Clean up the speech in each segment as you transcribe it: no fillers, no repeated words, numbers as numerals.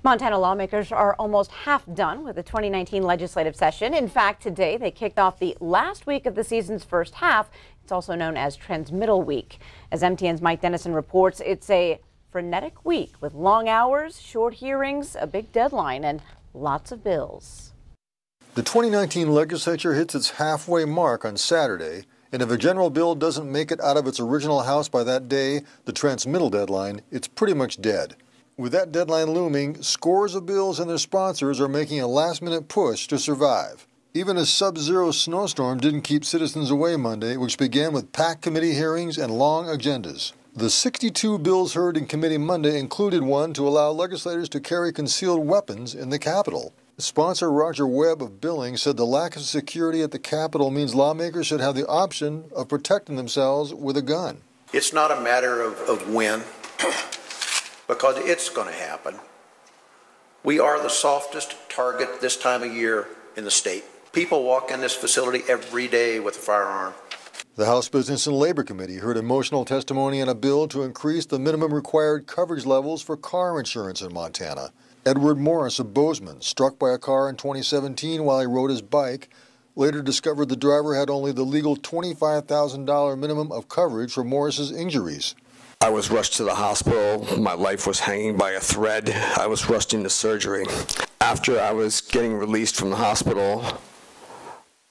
Montana lawmakers are almost half done with the 2019 legislative session. In fact, today they kicked off the last week of the season's first half. It's also known as Transmittal Week. As MTN's Mike Dennison reports, it's a frenetic week with long hours, short hearings, a big deadline, and lots of bills. The 2019 legislature hits its halfway mark on Saturday, and if a general bill doesn't make it out of its original house by that day, the transmittal deadline, it's pretty much dead. With that deadline looming, scores of bills and their sponsors are making a last-minute push to survive. Even a sub-zero snowstorm didn't keep citizens away Monday, which began with packed committee hearings and long agendas. The 62 bills heard in committee Monday included one to allow legislators to carry concealed weapons in the Capitol. Sponsor Roger Webb of Billings said the lack of security at the Capitol means lawmakers should have the option of protecting themselves with a gun. It's not a matter of when, because it's going to happen. We are the softest target this time of year in the state. People walk in this facility every day with a firearm. The House Business and Labor Committee heard emotional testimony on a bill to increase the minimum required coverage levels for car insurance in Montana. Edward Morris of Bozeman, struck by a car in 2017 while he rode his bike, later discovered the driver had only the legal $25,000 minimum of coverage for Morris's injuries. I was rushed to the hospital. My life was hanging by a thread. I was rushed into surgery. After I was getting released from the hospital,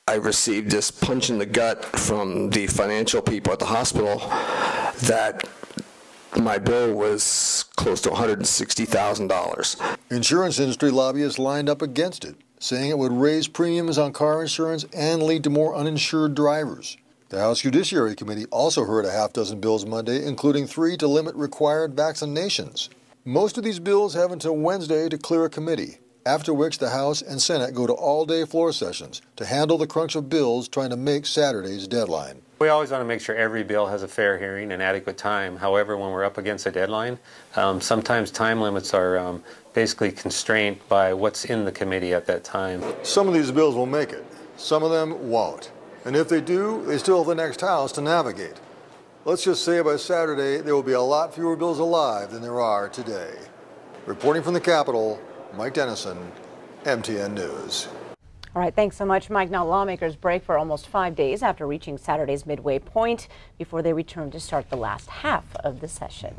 I received this punch in the gut from the financial people at the hospital that my bill was close to $160,000. Insurance industry lobbyists lined up against it, saying it would raise premiums on car insurance and lead to more uninsured drivers. The House Judiciary Committee also heard a half dozen bills Monday, including 3 to limit required vaccinations. Most of these bills have until Wednesday to clear a committee, after which the House and Senate go to all-day floor sessions to handle the crunch of bills trying to make Saturday's deadline. We always want to make sure every bill has a fair hearing and adequate time. However, when we're up against a deadline, sometimes time limits are basically constrained by what's in the committee at that time. Some of these bills will make it. Some of them won't. And if they do, they still have the next House to navigate. Let's just say by Saturday, there will be a lot fewer bills alive than there are today. Reporting from the Capitol, Mike Dennison, MTN News. All right, thanks so much, Mike. Now, lawmakers break for almost 5 days after reaching Saturday's midway point before they return to start the last half of the session.